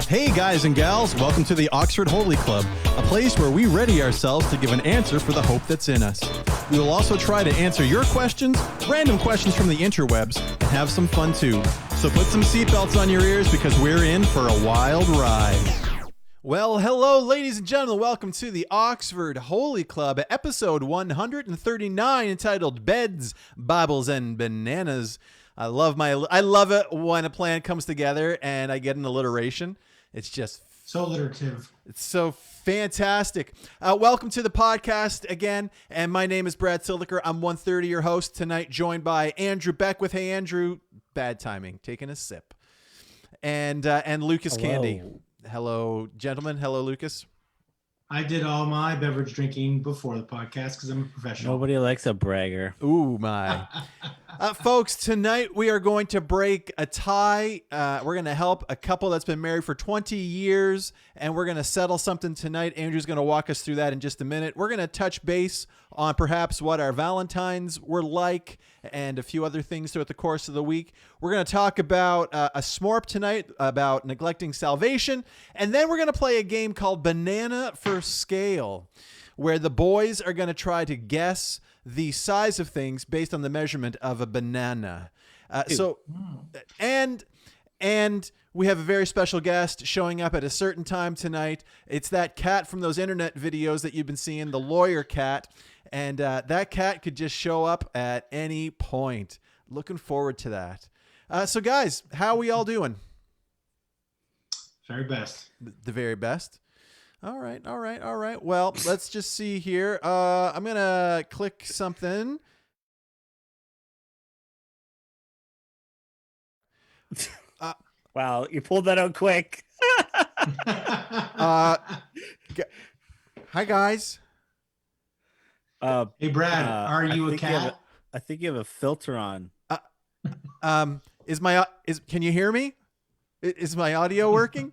Hey guys and gals, welcome to the Oxford Holy Club, a place where we ready ourselves to give an answer for the hope that's in us. We will also try to answer your questions, random questions from the interwebs, and have some fun too. So put some seatbelts on your ears because we're in for a wild ride. Well, hello ladies and gentlemen, welcome to the Oxford Holy Club, episode 139, entitled Beds, Bibles, and Bananas. I love it when a plan comes together and I get an alliteration. It's just so alliterative. It's so fantastic. Welcome to the podcast again. And my name is Brad Sildiker. I'm 130, your host tonight, joined by Andrew Beckwith. Hey, Andrew. Bad timing. Taking a sip. And Lucas Hello. Candy. Hello, gentlemen. Hello, Lucas. I did all my beverage drinking before the podcast because I'm a professional. Nobody likes a bragger. Ooh, my. Folks, tonight we are going to break a tie. We're going to help a couple that's been married for 20 years, and we're going to settle something tonight. Andrew's going to walk us through that in just a minute. We're going to touch base on perhaps what our Valentines were like and a few other things throughout the course of the week. We're going to talk about a smorp tonight, about neglecting salvation, and then we're going to play a game called Banana for Scale, where the boys are going to try to guess the size of things based on the measurement of a banana. And we have a very special guest showing up at a certain time tonight. It's that cat from those internet videos that you've been seeing, the lawyer cat. And that cat could just show up at any point. Looking forward to that. So guys, how are we all doing? Very best. The very best. All right. Well, let's just see here. I'm going to click something. Wow, you pulled that out quick. Hi, guys. Hey, Brad, are you a cat? I think you have a filter on. Can you hear me? Is my audio working?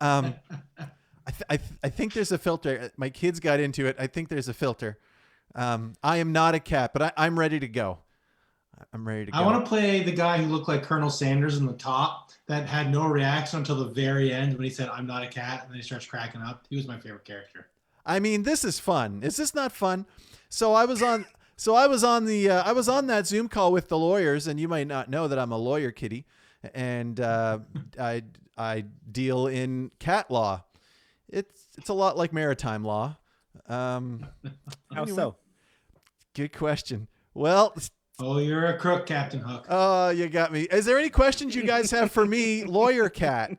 I think there's a filter. My kids got into it. I think there's a filter. I am not a cat, but I'm ready to go. I'm ready to go. I want to play the guy who looked like Colonel Sanders in the top that had no reaction until the very end when he said, "I'm not a cat," and then he starts cracking up. He was my favorite character. I mean, this is fun. Is this not fun? So I was on that Zoom call with the lawyers, and you might not know that I'm a lawyer kitty, and I deal in cat law. It's a lot like maritime law. How so? Good question. Well, oh, you're a crook, Captain Hook. Oh, you got me. Is there any questions you guys have for me, lawyer cat,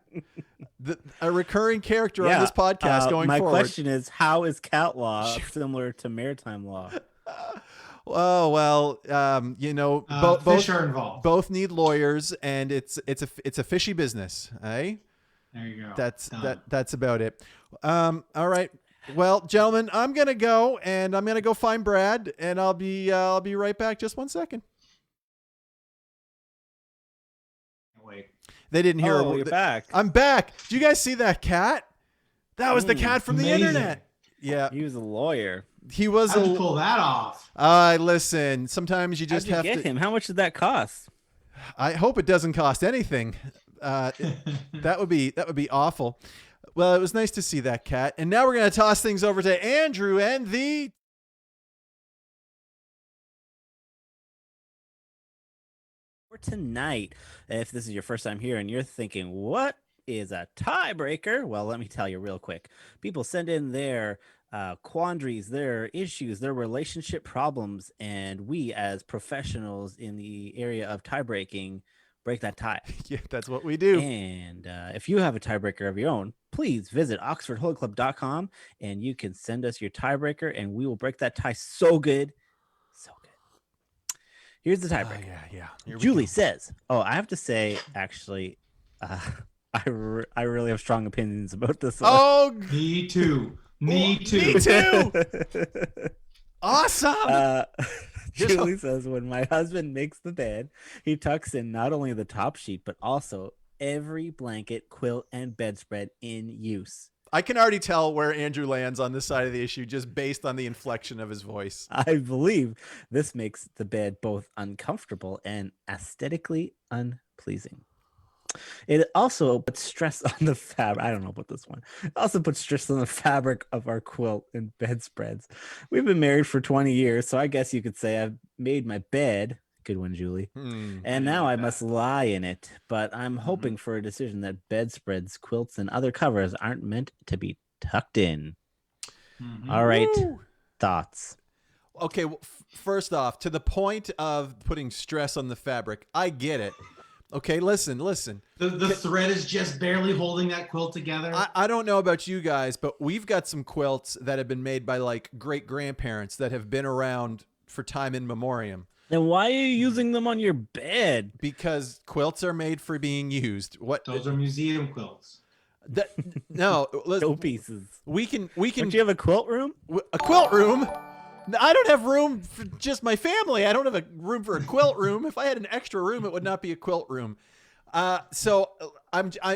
a recurring character on this podcast going forward? My question is, how is cat law similar to maritime law? Oh well, fish are involved. Both need lawyers, and it's a fishy business, eh? There you go. That's about it. All right. Well, gentlemen, I'm gonna go find Brad, and I'll be right back. Just 1 second. Wait. They didn't hear. You're back. I'm back. Do you guys see that cat? That was the cat from the internet. Yeah, he was a lawyer. He was. How'd you pull that off? Listen. Sometimes you just have to get him. How much did that cost? I hope it doesn't cost anything. That would be awful. Well, it was nice to see that cat. And now we're going to toss things over to Andrew and the For tonight, if this is your first time here and you're thinking, what is a tiebreaker? Well, let me tell you real quick. People send in their quandaries, their issues, their relationship problems, and we as professionals in the area of tiebreaking break that tie. Yeah, that's what we do. And if you have a tiebreaker of your own, please visit oxfordholyclub.com and you can send us your tiebreaker and we will break that tie so good. So good. Here's the tiebreaker. Yeah. Julie says, I have to say, actually, I really have strong opinions about this one. Oh, me too. Me too. Me too. Awesome. Julie says, when my husband makes the bed, he tucks in not only the top sheet, but also every blanket, quilt, and bedspread in use. I can already tell where Andrew lands on this side of the issue just based on the inflection of his voice. I believe this makes the bed both uncomfortable and aesthetically unpleasing. It also puts stress on the fabric. I don't know about this one. It also puts stress on the fabric of our quilt and bedspreads. We've been married for 20 years, so I guess you could say I've made my bed. Good one, Julie. And now I must lie in it. But I'm hoping for a decision that bedspreads, quilts, and other covers aren't meant to be tucked in. All right. Woo! Thoughts? Okay, well, first off, to the point of putting stress on the fabric, I get it. Okay, listen. The thread is just barely holding that quilt together. I don't know about you guys, but we've got some quilts that have been made by like great grandparents that have been around for time in memoriam. Then why are you using them on your bed? Because quilts are made for being used. What? Those are museum quilts. No, No pieces. we can. Don't you have a quilt room? A quilt room. I don't have room for just my family. I don't have a room for a quilt room. If I had an extra room, it would not be a quilt room. So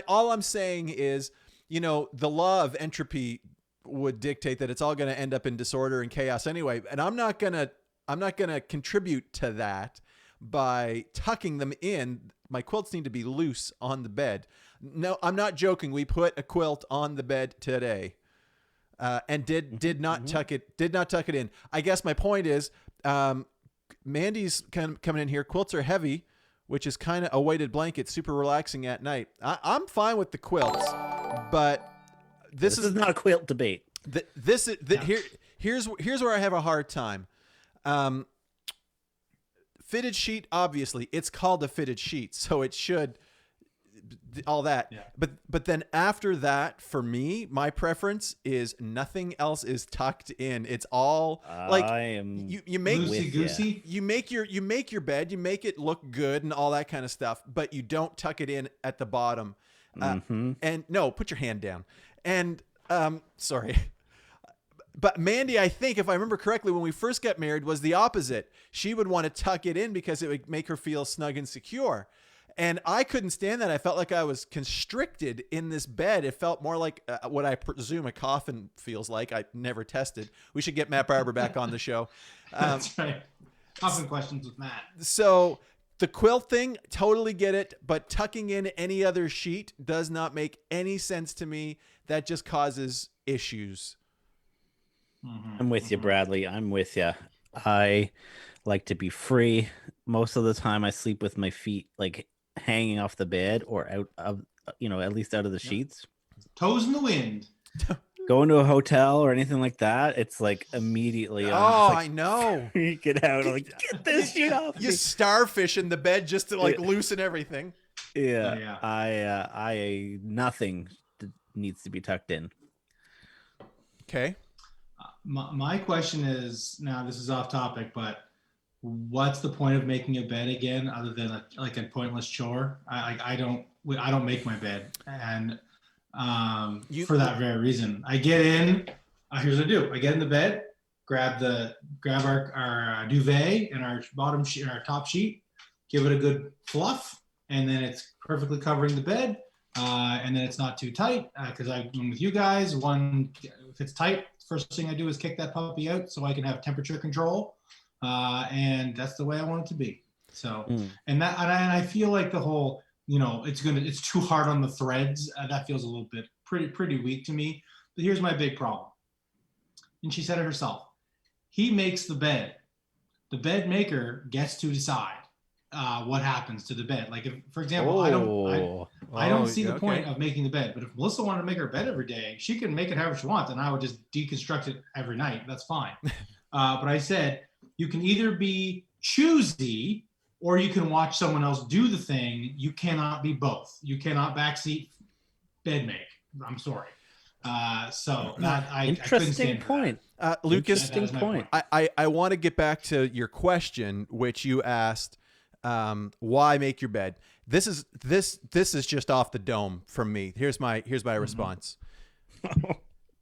all I'm saying is, the law of entropy would dictate that it's all going to end up in disorder and chaos anyway. And I'm not going to contribute to that by tucking them in. My quilts need to be loose on the bed. No, I'm not joking. We put a quilt on the bed today. And did not tuck it in. I guess my point is, Mandy's coming in here. Quilts are heavy, which is kind of a weighted blanket, super relaxing at night. I'm fine with the quilts, but this is not a quilt debate. Here's where I have a hard time. Fitted sheet, obviously, it's called a fitted sheet, so it should. All that, yeah. But then after that, for me, my preference is nothing else is tucked in. It's all like you make loosey-goosey. You make your bed, you make it look good and all that kind of stuff, but you don't tuck it in at the bottom. And no, put your hand down. And sorry. But Mandy, I think if I remember correctly, when we first got married, was the opposite. She would want to tuck it in because it would make her feel snug and secure. And I couldn't stand that. I felt like I was constricted in this bed. It felt more like what I presume a coffin feels like. I never tested. We should get Matt Barber back on the show. That's right. Coffin questions with Matt. So the quilt thing, totally get it. But tucking in any other sheet does not make any sense to me. That just causes issues. I'm with you, Bradley. I'm with you. I like to be free. Most of the time I sleep with my feet like hanging off the bed or out of, at least out of the sheets. Toes in the wind. Going to a hotel or anything like that, it's like immediately. I know. Get out. Like, get this shit off. You starfish in the bed just to loosen everything. Yeah. I nothing needs to be tucked in. Okay. My question is, now this is off topic, but what's the point of making a bed again, other than a pointless chore? I don't make my bed, and for that very reason, I get in. Here's what I do: I get in the bed, grab our duvet and our bottom sheet and our top sheet, give it a good fluff, and then it's perfectly covering the bed, and then it's not too tight because I'm with you guys. If it's tight, first thing I do is kick that puppy out so I can have temperature control. And that's the way I want it to be. So, and I feel like the whole, it's too hard on the threads. That feels a little bit pretty weak to me. But here's my big problem. And she said it herself. He makes the bed. The bed maker gets to decide what happens to the bed. Like, if, for example, I don't see the point of making the bed. But if Melissa wanted to make her bed every day, she can make it however she wants, and I would just deconstruct it every night. That's fine. But I said, you can either be choosy or you can watch someone else do the thing. You cannot be both. You cannot backseat bed make. I'm sorry. Interesting point. Lucas, interesting point. I want to get back to your question, which you asked, why make your bed? This is just off the dome from me. Here's my response.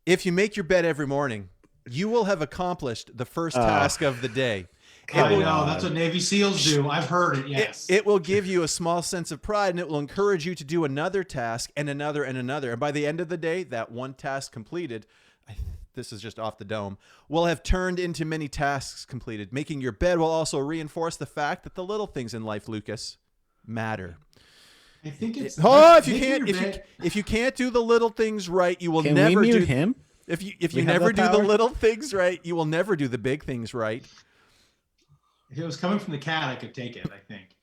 If you make your bed every morning, you will have accomplished the first task of the day. I know, that's what Navy SEALs do. I've heard it, yes. It will give you a small sense of pride, and it will encourage you to do another task and another and another. And by the end of the day, that one task completed, this is just off the dome, will have turned into many tasks completed. Making your bed will also reinforce the fact that the little things in life, Lucas, matter. I think it's Oh, making your bed- if you can't do the little things right, you will Can never we mute do him? If you We have never that do the power? little things right, you will never do the big things right. If it was coming from the cat, I could take it. I think.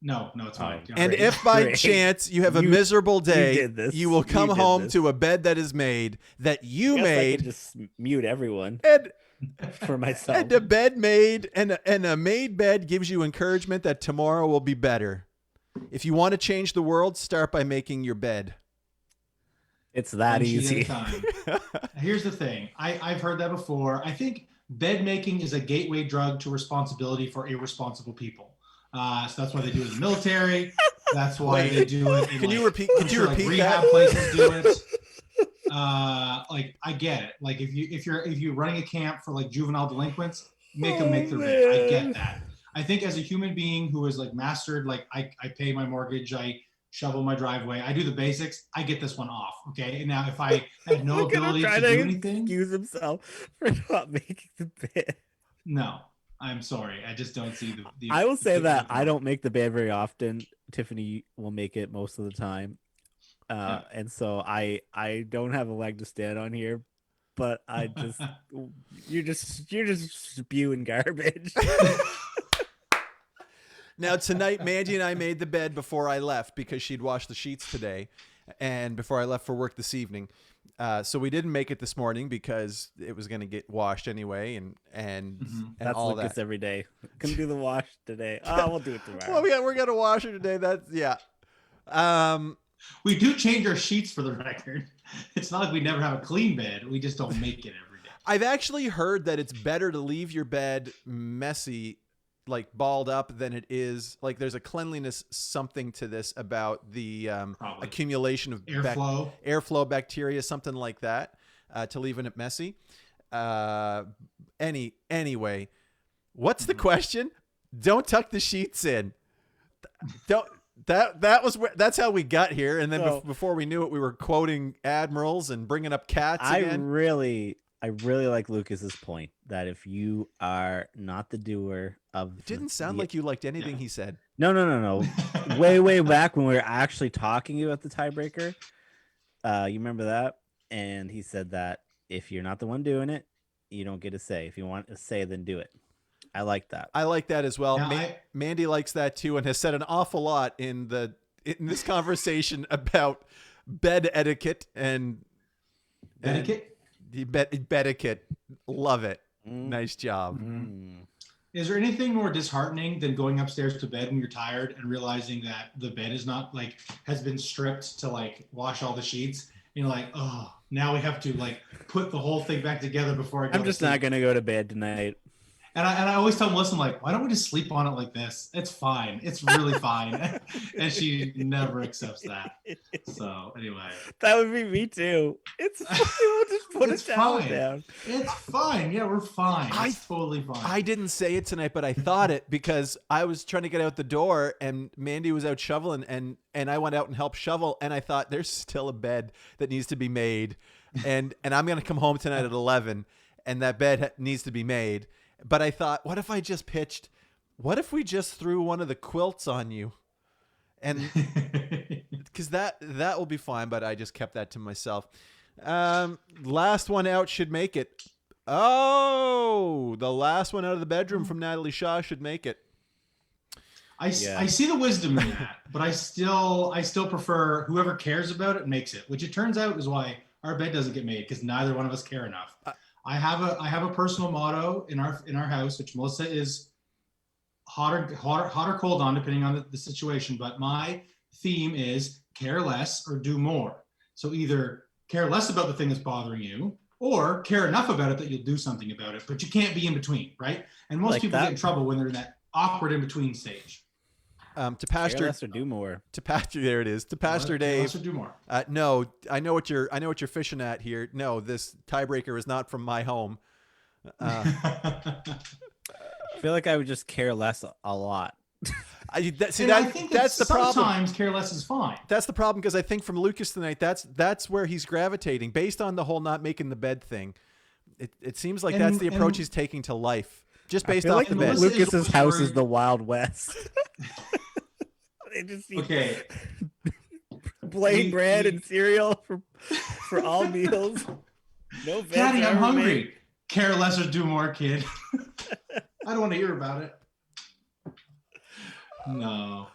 No, it's fine. Oh. You're And great. if by Great. chance you have a You- miserable day, did this. you will You come did home this. to a bed that is made that you Guess I made could just mute everyone and for myself. and a bed made and a made bed gives you encouragement that tomorrow will be better. If you want to change the world, start by making your bed. It's that One sheet easy. at a time. Here's the thing. I've heard that before. I think bed making is a gateway drug to responsibility for irresponsible people. So that's why they do it in the military. That's why they do it. In, Can you like, repeat? I'm Can you sure, like, repeat rehab that? places do it. Like I get it. Like if you're running a camp for like juvenile delinquents, make them make their bed. I get that. I think as a human being who is like mastered, like I pay my mortgage, I shovel my driveway, I do the basics. I get this one off. Okay. And now if I have no Look at him ability to trying do to anything, excuse himself for not making the bed. no, I'm sorry. I just don't see the I will say that the- I don't make the bed very often. Tiffany will make it most of the time. And so I don't have a leg to stand on here, but I just you're just spewing garbage. Now tonight, Mandy and I made the bed before I left because she'd washed the sheets today, and before I left for work this evening. So we didn't make it this morning because it was going to get washed anyway, and That's all Lucas that. every day. Can do the wash today. Oh, we'll do it tomorrow. Well, we're gonna wash her today. That's yeah. We do change our sheets for the record. It's not like we never have a clean bed. We just don't make it every day. I've actually heard that it's better to leave your bed messy, like balled up, than it is like there's a cleanliness something to this about the Probably. accumulation of Airflow. airflow bacteria, something like that, to leaving it messy. Anyway, what's the question? Don't tuck the sheets in. Don't. That's how we got here, and then So- before we knew it, we were quoting admirals and bringing up cats I again. really like Lucas's point that if you are not the doer of It didn't sound the- like you liked anything Yeah. he said. No. way back when we were actually talking about the tiebreaker, you remember that? And he said that if you're not the one doing it, you don't get a say. If you want a say, then do it. I like that. I like that as well. Yeah, Mandy likes that too, and has said an awful lot in this conversation about bed etiquette and Etiquette? bed etiquette. Love it. Mm. Nice job. Mm. Is there anything more disheartening than going upstairs to bed when you're tired and realizing that the bed is not like has been stripped to like wash all the sheets? You're like, oh, now we have to like put the whole thing back together before I go. I'm just not gonna go to bed tonight. And I always tell Melissa, I'm like, why don't we just sleep on it like this? It's fine. It's really fine. And she never accepts that. So anyway, That would be me too. It's we'll just put It's a towel fine. down. it's fine. Yeah, we're fine. I- It's totally fine. I didn't say it tonight, but I thought it because I was trying to get out the door and Mandy was out shoveling and I went out and helped shovel and I thought there's still a bed that needs to be made and I'm going to come home tonight at 11 and that bed needs to be made. But I thought, what if if we just threw one of the quilts on you? And because that will be fine, but I just kept that to myself. Last one out should make it. Oh, the last one out of the bedroom from Natalie Shaw should make it. I Yeah. see the wisdom in that, but I still prefer whoever cares about it makes it, which it turns out is why our bed doesn't get made because neither one of us care enough. I have a personal motto in our house, which Melissa is hot or cold on depending on the situation. But my theme is care less or do more. So either care less about the thing that's bothering you, or care enough about it that you'll do something about it. But you can't be in between, right? And most Like people that. get in trouble when they're in that awkward in between stage. To Care Pastor, less or do more. there it is. To Pastor Care Dave. less or do more. No, I know what you're fishing at here. No, this tiebreaker is not from my home. I feel like I would just care less a lot. I think that's the problem. Sometimes care less is fine. That's the problem because I think from Lucas tonight, that's where he's gravitating based on the whole not making the bed thing. It seems like that's the approach And- he's taking to life, just I based feel off like the and bed. Melissa- Lucas's always house is worried- the Wild West. They just eat Okay. plain We- bread we- and cereal for all meals. No veg Daddy, I'm ever hungry. made. Care less or do more, kid. I don't want to hear about it. No.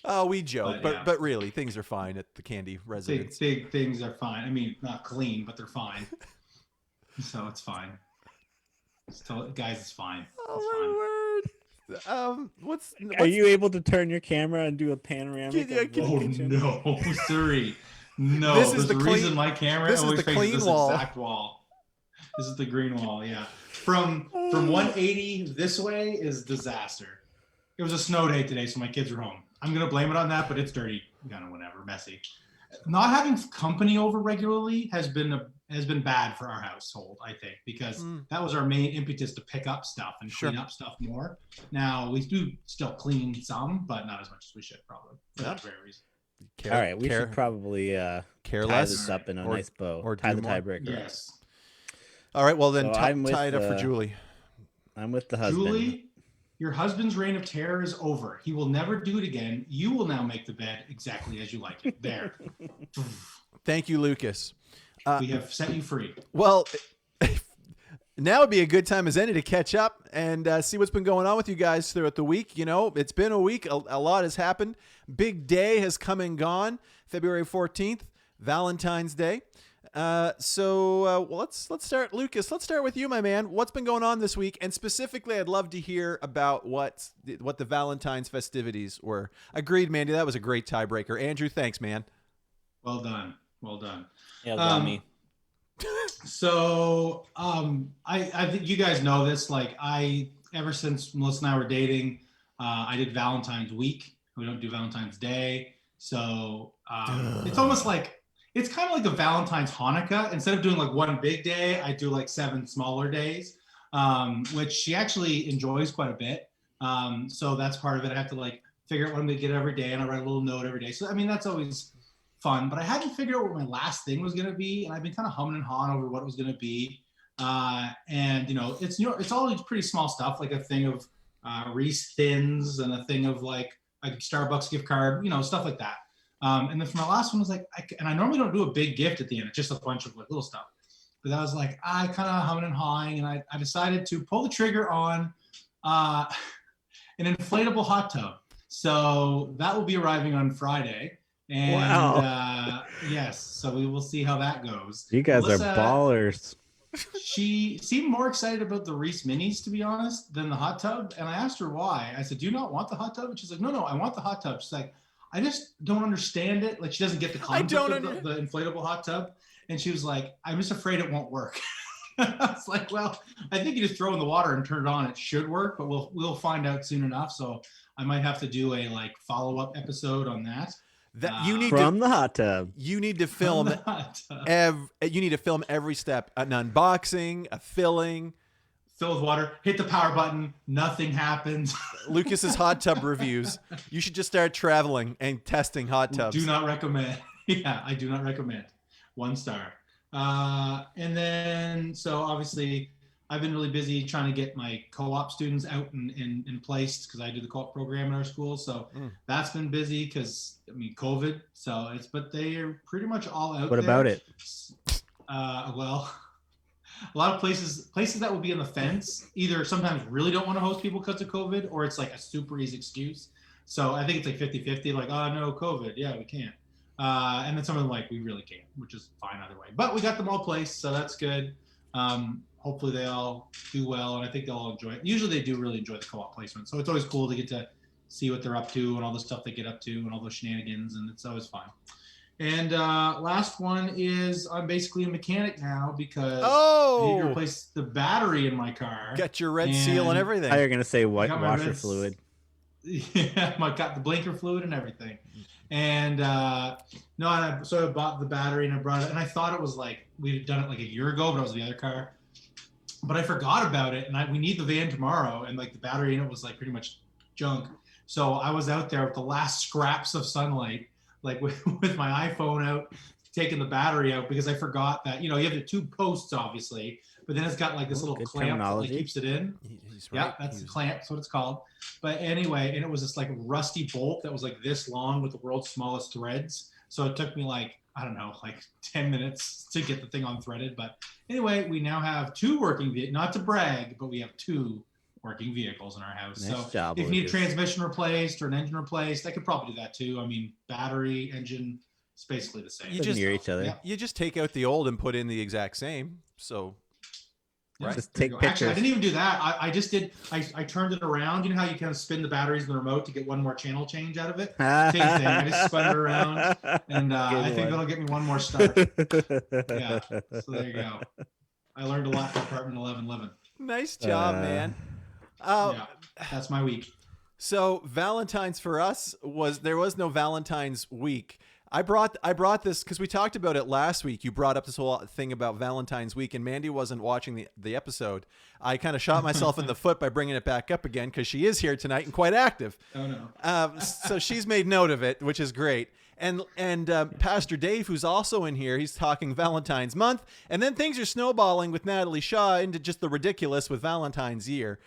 Oh, we joke, But, yeah. but really, things are fine at the Candy residence. Big things are fine. I mean, not clean, but they're fine. So it's fine. Guys, it's fine. It's fine. Oh my word! What's Are you able to turn your camera and do a panoramic? Yeah, of the Oh kitchen? no, Suri. No, This is there's the a clean- reason my camera this is always the faces clean this wall. exact wall. This is the green wall, yeah. From 180 this way is disaster. It was a snow day today, so my kids are home. I'm gonna blame it on that, but it's dirty, kind of whatever, messy. Not having company over regularly has been bad for our household, I think, because that was our main impetus to pick up stuff and Sure. clean up stuff more. Now we do still clean some, but not as much as we should, probably, for that very reason. Care, All right, we care, should probably care tie less? this up in a or- nice bow. or Tie do the more? tiebreaker. Yes. All right, well then So I'm with tie it up for the- Julie. I'm with the husband. Julie, your husband's reign of terror is over. He will never do it again. You will now make the bed exactly as you like it. There. Thank you, Lucas. We have set you free. Well, now would be a good time as any to catch up and see what's been going on with you guys throughout the week. You know, it's been a week. A lot has happened. Big day has come and gone. February 14th, Valentine's Day. So let's start, Lucas. Let's start with you, my man. What's been going on this week? And specifically, I'd love to hear about what the Valentine's festivities were. Agreed, Mandy. That was a great tiebreaker. Andrew, thanks, man. Well done. Well done. Yeah, it was on me. So I think you guys know this. Like ever since Melissa and I were dating, I did Valentine's week. We don't do Valentine's Day. So it's almost like, it's kind of like a Valentine's Hanukkah. Instead of doing like one big day, I do like 7 smaller days, which she actually enjoys quite a bit. So that's part of it. I have to like figure out what I'm gonna get every day, and I write a little note every day. So I mean, that's always fun. But I hadn't figured out what my last thing was gonna be, and I've been kind of humming and hawing over what it was gonna be. And you know, it's all these pretty small stuff, like a thing of Reese Thins and a thing of like a Starbucks gift card, you know, stuff like that. And then for my last one was like, and I normally don't do a big gift at the end. It's just a bunch of like little stuff. But I was like, I kind of humming and hawing, and I decided to pull the trigger on an inflatable hot tub. So that will be arriving on Friday. And Wow. yes, so we will see how that goes. You guys Melissa, are ballers. She seemed more excited about the Reese Minis, to be honest, than the hot tub. And I asked her why. I said, do you not want the hot tub? And she's like, no, I want the hot tub. She's like, I just don't understand it. Like, she doesn't get the concept of the inflatable hot tub. And she was like, I'm just afraid it won't work. I was like, well, I think you just throw in the water and turn it on. It should work, but we'll find out soon enough. So I might have to do a like follow-up episode on that. That you need From the hot tub. You need to film you need to film every step. An unboxing, a filling. Fill with water, hit the power button, nothing happens. Lucas's hot tub reviews. You should just start traveling and testing hot tubs. Do not recommend. Yeah, I do not recommend. 1 star. And then, so obviously, I've been really busy trying to get my co-op students out and placed because I do the co-op program in our school. So that's been busy because, I mean, COVID. So but they are pretty much all out What there. about it? Well, a lot of places that will be on the fence either sometimes really don't want to host people because of COVID, or it's like a super easy excuse. So I think it's like 50-50, like, oh no, COVID, yeah, we can't. And then some of them like, we really can't, which is fine either way. But we got them all placed, so that's good. Hopefully they all do well, and I think they'll all enjoy it. Usually they do really enjoy the co-op placement, so it's always cool to get to see what they're up to and all the stuff they get up to and all those shenanigans, and it's always fun. And last one is I'm basically a mechanic now because I need to replace the battery in my car. Got your red seal and everything. I are gonna say white got my washer red fluid. Yeah, I got the blinker fluid and everything. And so I bought the battery and I brought it, and I thought it was like we'd done it like a year ago, but it was the other car. But I forgot about it, and we need the van tomorrow, and like the battery in it was like pretty much junk. So I was out there with the last scraps of sunlight, like with my iPhone out, taking the battery out because I forgot that, you have the 2 posts, obviously, but then it's got like this little good clamp that terminology. like, keeps it in. He's Yeah, right. that's the clamp. That's what it's called. But anyway, and it was this like rusty bolt that was like this long with the world's smallest threads. So it took me like, I don't know, like 10 minutes to get the thing unthreaded. But anyway, we now have 2 working vehicles, not to brag, but we have 2 working vehicles in our house. Nice So job, if you need a Lucas. transmission replaced or an engine replaced, I could probably do that too. I mean, battery, engine, it's basically the same. You Live just- near each other. Yeah. You just take out the old and put in the exact same. So Yeah, Right. Just there you take go. Actually, I pictures. didn't even do that. I just did. I turned it around. You know how you kind of spin the batteries in the remote to get one more channel change out of it? Same thing. I just spun it around, and I think that'll get me one more start. Yeah. So there you go. I learned a lot from apartment 1111. nice job, man. Oh, Yeah, that's my week. so Valentine's for us there was no Valentine's week. I brought this because we talked about it last week. You brought up this whole thing about Valentine's week, and Mandy wasn't watching the episode. I kind of shot myself in the foot by bringing it back up again because she is here tonight and quite active. Oh no. So she's made note of it, which is great. And Pastor Dave, who's also in here, he's talking Valentine's month, and then things are snowballing with Natalie Shaw into just the ridiculous with Valentine's year.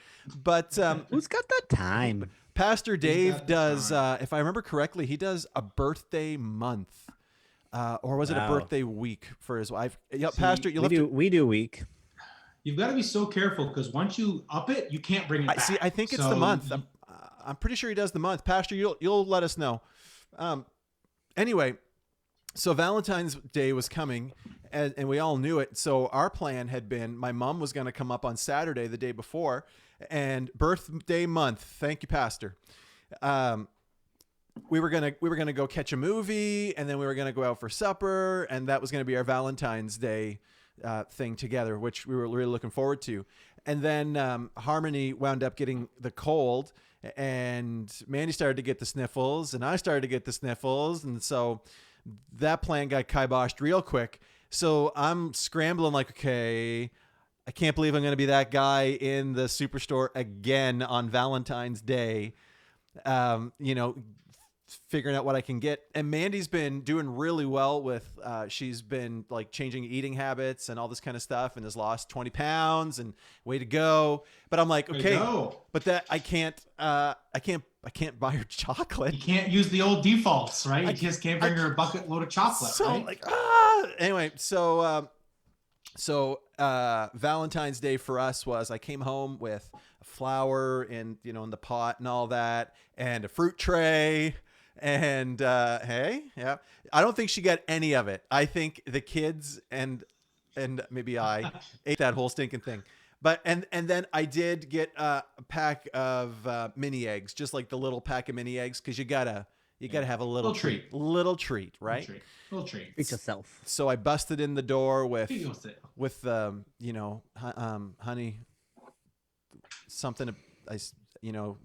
But Who's got the time? Pastor Dave got the does, if I remember correctly, he does a birthday month, or was it a Wow. birthday week for his wife? Yep, See, Pastor, you'll have to. We do week. You've got to be so careful because once you up it, you can't bring it back. See, I think it's the So month. you- I'm pretty sure he does the month. Pastor, you'll let us know. Anyway, so Valentine's Day was coming, and we all knew it. So our plan had been my mom was going to come up on Saturday, the day before, and birthday month. Thank you, Pastor. We were gonna go catch a movie, and then we were gonna go out for supper, and that was gonna be our Valentine's Day thing together, which we were really looking forward to. And then Harmony wound up getting the cold, and Mandy started to get the sniffles, and I started to get the sniffles, and so that plan got kiboshed real quick. So I'm scrambling like, okay, I can't believe I'm going to be that guy in the superstore again on Valentine's Day. Figuring out what I can get. And Mandy's been doing really well with, she's been like changing eating habits and all this kind of stuff, and has lost 20 pounds and way to go. But I'm like, Way to okay, go. but that I can't buy her chocolate. You can't use the old defaults, right? You I- just can't bring her a bucket load of chocolate, So right? like, anyway, so Valentine's Day for us was I came home with a flower in the pot and all that, and a fruit tray, and hey, yeah, I don't think she got any of it. I think the kids and maybe I ate that whole stinking thing. But and then I did get a pack of mini eggs, just like the little pack of mini eggs, because you gotta have a little treat, right? Little treat. Treat yourself. So I busted in the door with honey, something.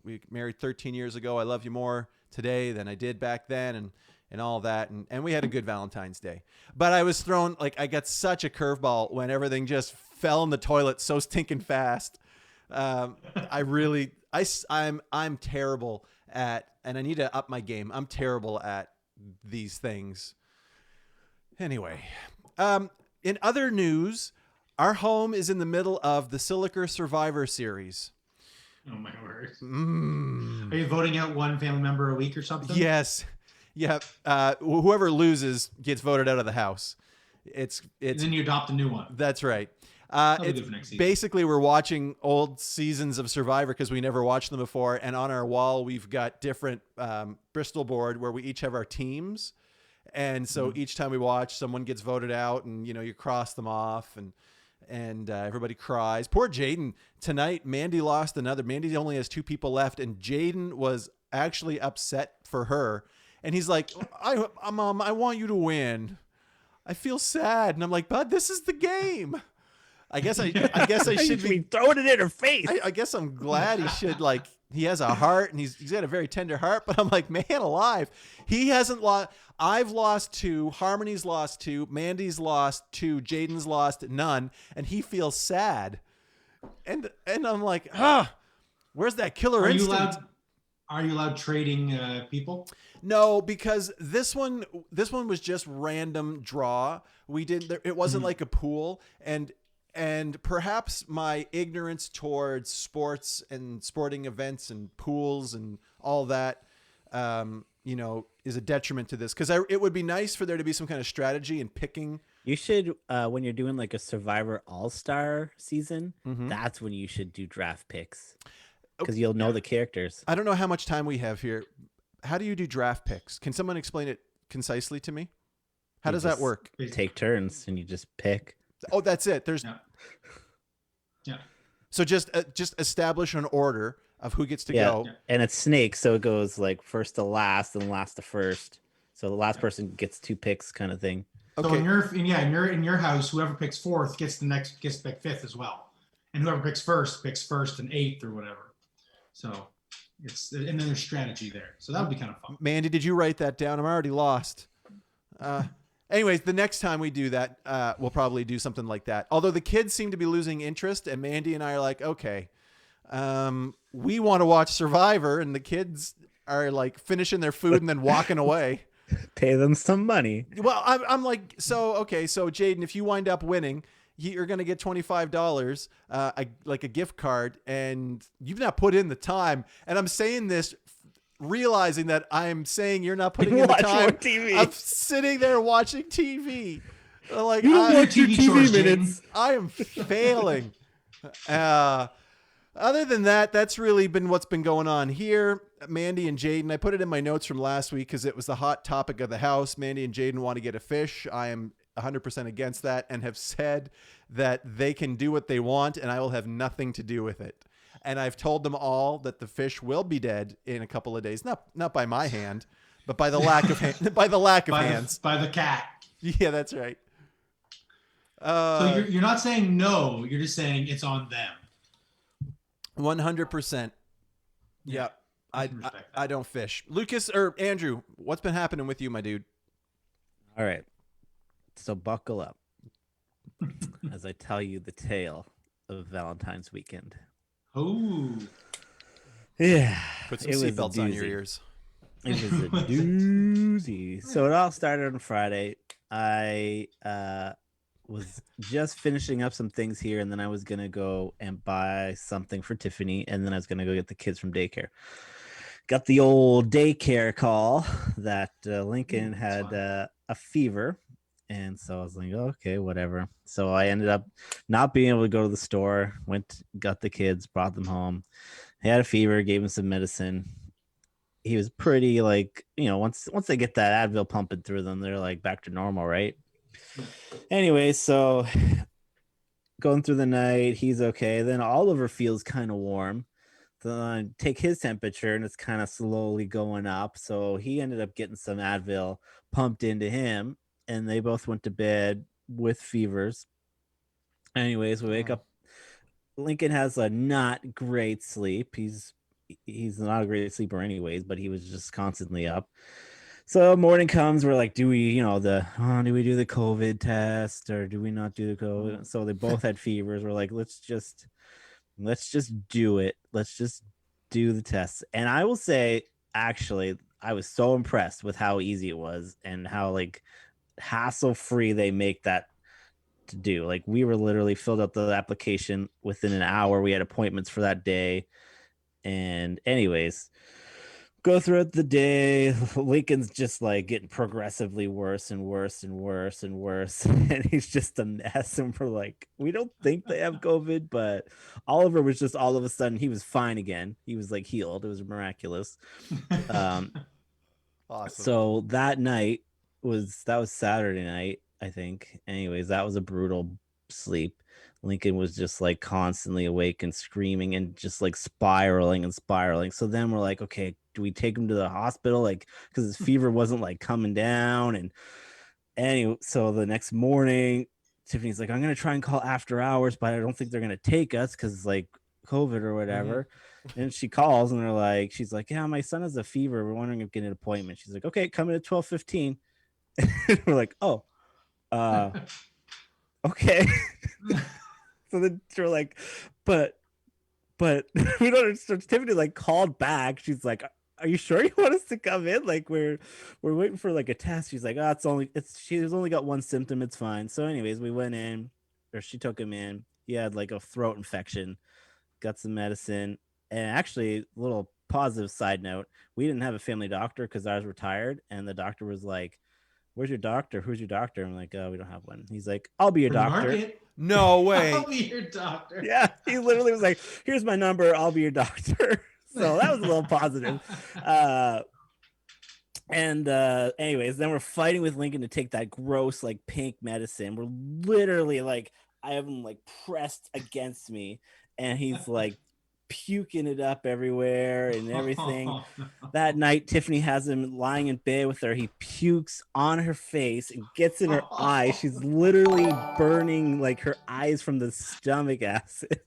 We married 13 years ago. I love you more today than I did back then, and all that, and we had a good Valentine's Day. But I was thrown, like, I got such a curveball when everything just fell in the toilet so stinking fast. I'm terrible at, and I need to up my game. I'm terrible at these things. Anyway, in other news, our home is in the middle of the Silica Survivor series. Oh my word. Mm. Are you voting out one family member a week or something? Yes. Yeah. Whoever loses gets voted out of the house. It's And then you adopt a new one. that's right. That'll be It's good for next season. basically we're watching old seasons of Survivor because we never watched them before, and on our wall we've got different Bristol board where we each have our teams, and so each time we watch, someone gets voted out, and you cross them off, and everybody cries. Poor Jaden tonight. Mandy lost another. Mandy only has 2 people left, and Jaden was actually upset for her, and he's like, Mom, I want you to win. I feel sad, and I'm like, Bud, this is the game. I guess I should be throwing it in her face. I guess I'm glad he should, like, he has a heart, and he's got a very tender heart, but I'm like, man alive, he hasn't lost. I've lost 2, Harmony's lost 2, Mandy's lost 2, Jaden's lost none, and he feels sad. And I'm like, where's that killer Are you instinct? Are you allowed trading people? No, because this one was just random draw. We didn't. It wasn't Mhm. like a pool, and perhaps my ignorance towards sports and sporting events and pools and all that, is a detriment to this. Because it would be nice for there to be some kind of strategy in picking. You should, when you're doing like a Survivor All Star season, Mhm. that's when you should do draft picks Oh, because you'll know yeah. the characters. I don't know how much time we have here. How do you do draft picks? Can someone explain it concisely to me? How You does that just work? Take turns and you just pick. Oh, that's it. There's Yeah. Yeah. So just establish an order of who gets to Yeah. go. Yeah. And it's snake, so it goes like first to last and last to first. So the last person gets 2 picks, kind of thing. So Okay. in your house, whoever picks fourth gets to pick fifth as well, and whoever picks first and eighth or whatever. So and then there's strategy there. So that would be kind of fun. Mandy, did you write that down? I'm already lost. Anyways, the next time we do that, we'll probably do something like that. Although the kids seem to be losing interest, and Mandy and I are like, okay, we want to watch Survivor, and the kids are like finishing their food and then walking away. Pay them some money. Well, I'm like, so Jaden, if you wind up winning, you're gonna get $25, like a gift card, and you've not put in the time. And I'm saying this, realizing that I'm saying you're not putting in the Watch time. more TV. I'm sitting there watching TV. Like You don't watch your TV TV chores, minutes. I am failing. Other than that, that's really been what's been going on here. Mandy and Jaden, I put it in my notes from last week because it was the hot topic of the house. Mandy and Jaden want to get a fish. I am 100% against that and have said that they can do what they want and I will have nothing to do with it. And I've told them all that the fish will be dead in a couple of days. Not by my hand, but by the lack of hands. By the cat. Yeah, that's right. So you're not saying no. You're just saying it's on them. 100%. Yeah. I can respect that. I don't fish. Lucas or Andrew, what's been happening with you, my dude? All right. So buckle up as I tell you the tale of Valentine's weekend. Oh. Yeah. Put some it was a seatbelts on your doozy. ears. It was a doozy. So it all started on Friday. I was just finishing up some things here, and then I was gonna go and buy something for Tiffany, and then I was gonna go get the kids from daycare. Got the old daycare call that Lincoln had a fever, and so I was like, okay, whatever. So I ended up not being able to go to the store. Got the kids, brought them home. He had a fever, gave him some medicine. He was pretty once they get that Advil pumping through them, they're like back to normal, right? Anyway, so going through the night, he's okay. Then Oliver feels kind of warm. Then I take his temperature and it's kind of slowly going up. So he ended up getting some Advil pumped into him, and they both went to bed with fevers. Anyways, we wake up. Lincoln has a not great sleep. He's not a great sleeper anyways, but he was just constantly up. So morning comes, we're like, do we do the COVID test or do we not do the COVID? So they both had fevers. We're like, let's just do it. Let's just do the tests. And I will say, actually, I was so impressed with how easy it was and how like hassle-free they make that to do. Like we were literally filled out the application within an hour. We had appointments for that day. And anyways, go throughout the day. Lincoln's just like getting progressively worse and worse and worse and worse. And he's just a mess. And we're like, we don't think they have COVID, but Oliver was just all of a sudden, he was fine again. He was like healed. It was miraculous. Awesome. So that was Saturday night, I think. Anyways, that was a brutal sleep. Lincoln was just like constantly awake and screaming and just like spiraling. So then we're like, okay, do we take him to the hospital? Like, because his fever wasn't like coming down. And anyway, so the next morning, Tiffany's like, I'm going to try and call after hours, but I don't think they're going to take us because it's like COVID or whatever. Mm-hmm. And she calls and she's like, yeah, my son has a fever. We're wondering if we get an appointment. She's like, okay, come in at 12:15. We're like, oh, okay. So then they're like, but but we don't understand. So Tiffany like called back. She's like, "Are you sure you want us to come in? Like we're waiting for like a test." She's like, "Oh, she's only got one symptom. It's fine." So, anyways, we went in, or she took him in. He had like a throat infection. Got some medicine, and actually, a little positive side note: we didn't have a family doctor because I was retired, and the doctor was like, "Where's your doctor? Who's your doctor?" I'm like, "Oh, we don't have one." He's like, "I'll be your doctor." Market. No way. I'll be your doctor. Yeah, he literally was like, "Here's my number. I'll be your doctor." So that was a little positive. Anyways, then we're fighting with Lincoln to take that gross like pink medicine. We're literally like, I have him like pressed against me, and he's like puking it up everywhere and everything. That night, Tiffany has him lying in bed with her. He pukes on her face and gets in her eye. She's literally burning like her eyes from the stomach acid.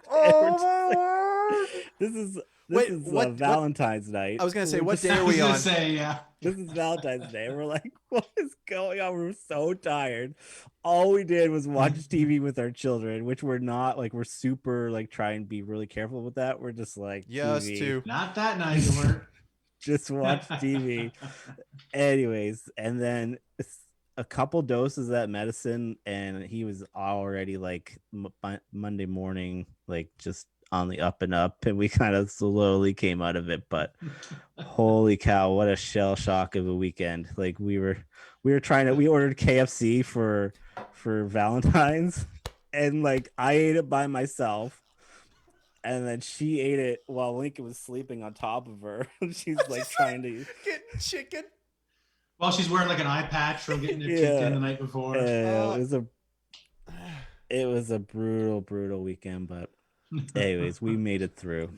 This is Valentine's night. I was gonna say, what day I are was we gonna on? say, yeah. This is Valentine's Day. We're like, what is going on? We're so tired. All we did was watch TV with our children, which we're not like, we're super like try and be really careful with that. We're just like, Yes, TV. too. Not that nice, you weren't. Just watch TV. Anyways, and then a couple doses of that medicine, and he was already like Monday morning, like just on the up and up, and we kind of slowly came out of it. But holy cow, what a shell shock of a weekend. Like we were trying to, we ordered KFC for Valentine's, and like I ate it by myself, and then she ate it while Lincoln was sleeping on top of her. She's like trying to get chicken. Well, she's wearing like an eye patch from getting it kicked in the night before. It was a brutal weekend, but anyways, we made it through.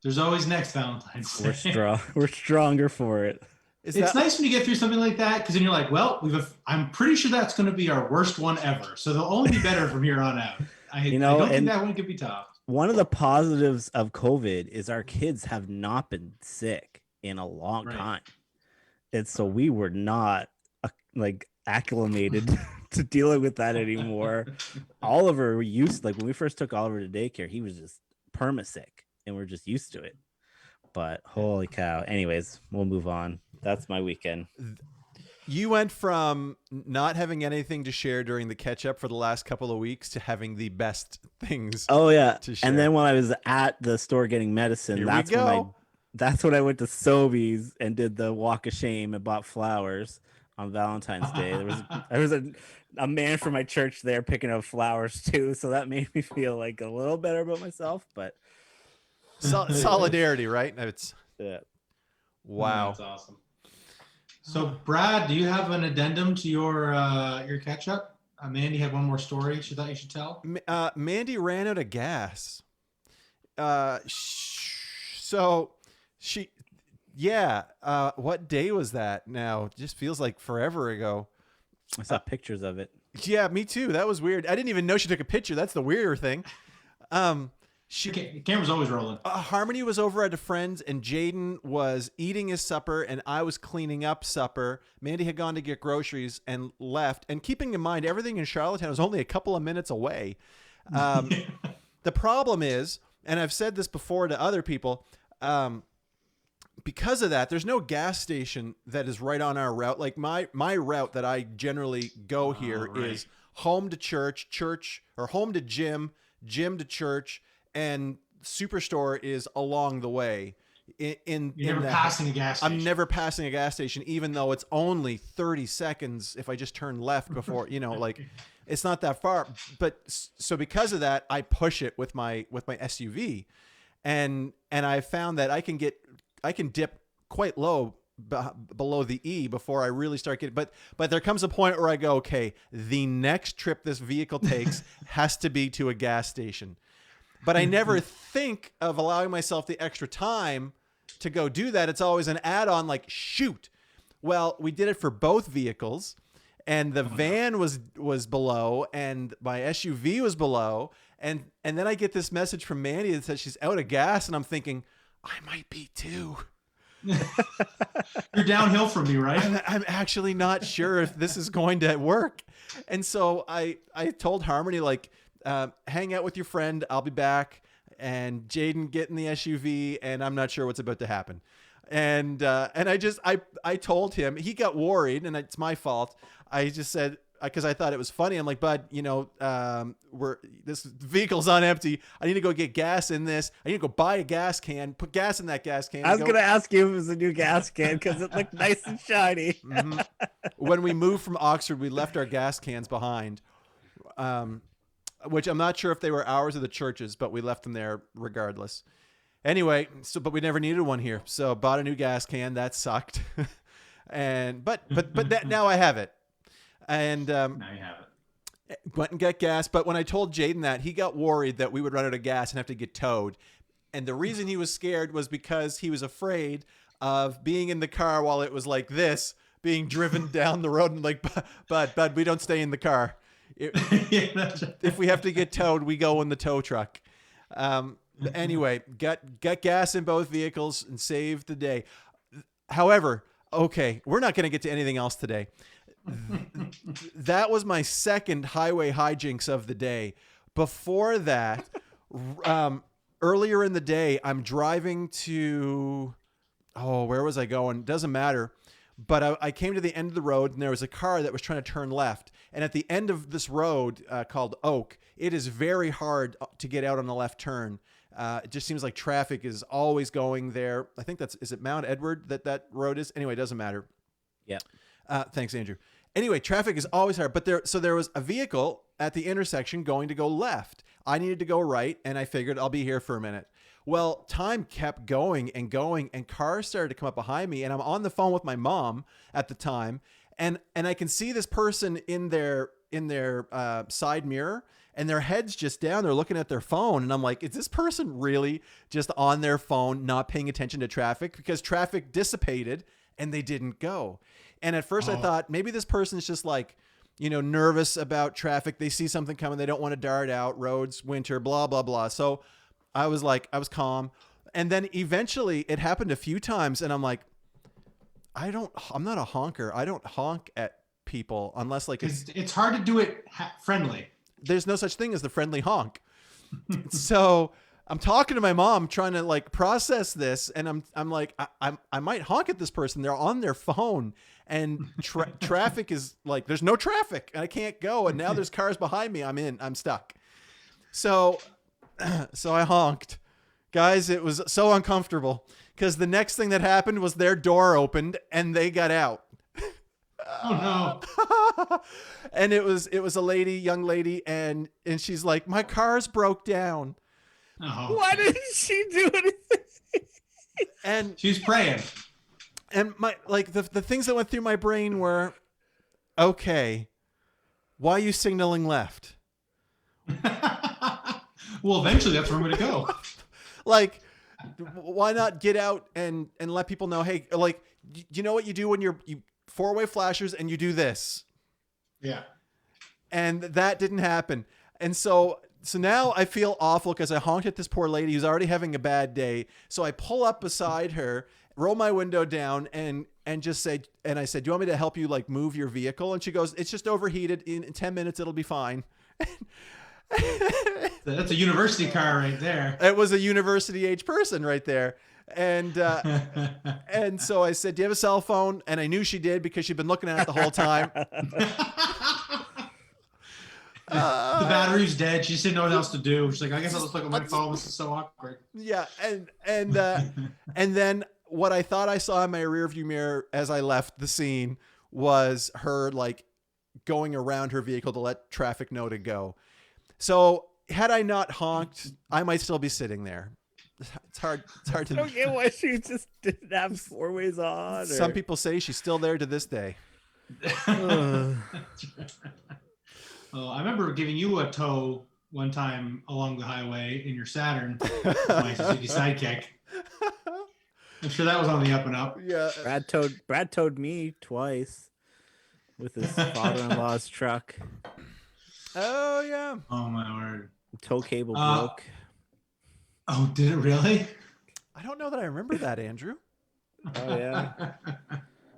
There's always next Valentine's Day. We're strong. We're stronger for it. It's nice when you get through something like that, because then you're like, well, I'm pretty sure that's going to be our worst one ever. So they'll only be better from here on out. I don't think that one could be topped. One of the positives of COVID is our kids have not been sick in a long time. And so we were not like acclimated to dealing with that anymore. Oliver, when we first took Oliver to daycare, he was just perma-sick, and we're just used to it. But holy cow. Anyways, we'll move on. That's my weekend. You went from not having anything to share during the catch up for the last couple of weeks to having the best things. Oh yeah. To share. And then when I was at the store getting medicine, that's when I went to Sobeys and did the walk of shame and bought flowers on Valentine's Day. There was a man from my church there picking up flowers too, so that made me feel like a little better about myself. But solidarity, right? It's wow, that's awesome. So, Brad, do you have an addendum to your catch up? Mandy had one more story she thought you should tell. Mandy ran out of gas. So she, what day was that now? It just feels like forever ago. I saw pictures of it. Yeah, me too. That was weird. I didn't even know she took a picture. That's the weirder thing. The camera's always rolling. Harmony was over at a friend's, and Jaden was eating his supper, and I was cleaning up supper. Mandy had gone to get groceries and left. And keeping in mind, everything in Charlottetown was only a couple of minutes away. The problem is, and I've said this before to other people, because of that, there's no gas station that is right on our route. Like my route that I generally go here is home to church, or home to gym to church, and Superstore is along the way. You're never passing a gas station. I'm never passing a gas station, even though it's only 30 seconds if I just turn left before, like it's not that far. But so because of that, I push it with my SUV, and I found that I can dip quite low below the E before I really start getting, but there comes a point where I go, okay, the next trip this vehicle takes has to be to a gas station. But I never think of allowing myself the extra time to go do that. It's always an add-on, like, shoot. Well, we did it for both vehicles, and the van was below, and my SUV was below, and then I get this message from Mandy that says she's out of gas, and I'm thinking, I might be too. You're downhill from me, right? I'm actually not sure if this is going to work. And so I told Harmony, like, hang out with your friend. I'll be back. and Jaden get in the SUV, and I'm not sure what's about to happen. And I told him, he got worried, and it's my fault. I just said, because I thought it was funny. I'm like, bud, this vehicle's on empty. I need to go get gas in this. I need to go buy a gas can, put gas in that gas can. I was going to ask you if it was a new gas can because it looked nice and shiny. Mm-hmm. When we moved from Oxford, we left our gas cans behind, which I'm not sure if they were ours or the church's, but we left them there regardless. Anyway, but we never needed one here. So bought a new gas can. That sucked. But now I have it. And Now you have it. Went and got gas. But when I told Jaden that, he got worried that we would run out of gas and have to get towed. And the reason he was scared was because he was afraid of being in the car while it was like this, being driven down the road, and like, bud, we don't stay in the car. If we have to get towed, we go in the tow truck. Anyway, got gas in both vehicles and saved the day. However, okay, we're not going to get to anything else today. That was my second highway hijinks of the day. Before that, earlier in the day, I'm driving to, where was I going? Doesn't matter. But I came to the end of the road, and there was a car that was trying to turn left. And at the end of this road called Oak, it is very hard to get out on the left turn. It just seems like traffic is always going there. I think is it Mount Edward that road is? Anyway, it doesn't matter. Yeah. Thanks, Andrew. Anyway, traffic is always hard. But there was a vehicle at the intersection going to go left. I needed to go right, and I figured I'll be here for a minute. Well, time kept going, and cars started to come up behind me, and I'm on the phone with my mom at the time, and I can see this person in their side mirror, and their head's just down. They're looking at their phone, and I'm like, is this person really just on their phone, not paying attention to traffic? Because traffic dissipated, and they didn't go. And at first I thought maybe this person's just like, nervous about traffic. They see something coming. They don't want to dart out. Roads, winter, blah, blah, blah. So I was calm. And then eventually it happened a few times. And I'm like, I'm not a honker. I don't honk at people unless it's hard to do it friendly. There's no such thing as the friendly honk. So I'm talking to my mom, trying to process this. And I'm like, I might honk at this person. They're on their phone, and traffic is there's no traffic, and I can't go. And now there's cars behind me. I'm stuck. So I honked. Guys, it was so uncomfortable because the next thing that happened was their door opened and they got out. Oh no. And it was a young lady, and she's like, my car's broke down. Oh. Why didn't she do anything? And she's praying. And my the things that went through my brain were, okay, why are you signaling left? Well, eventually that's where I'm going to go. Why not get out and let people know, hey, you know what you do when you four-way flashers and you do this. Yeah. And that didn't happen. And so now I feel awful because I honked at this poor lady who's already having a bad day. So I pull up beside her, roll my window down, and just say, and I said, do you want me to help you move your vehicle? And she goes, it's just overheated. In 10 minutes, it'll be fine. That's a university car right there. It was a university age person right there. And so I said, do you have a cell phone? And I knew she did because she'd been looking at it the whole time. The battery's dead. She didn't know what else to do. She's like, I guess I'll just look at my phone. This is so awkward. Yeah. And then what I thought I saw in my rearview mirror as I left the scene was her going around her vehicle to let traffic know to go. So had I not honked, I might still be sitting there. It's hard to. I don't get why she just didn't have four ways on. Some people say she's still there to this day. I remember giving you a tow one time along the highway in your Saturn, my Suzuki Sidekick. I'm sure that was on the up and up. Yeah. Brad towed me twice with his father-in-law's truck. Oh yeah. Oh my word. Tow cable broke. Oh, did it really? I don't know that I remember that, Andrew. Oh yeah.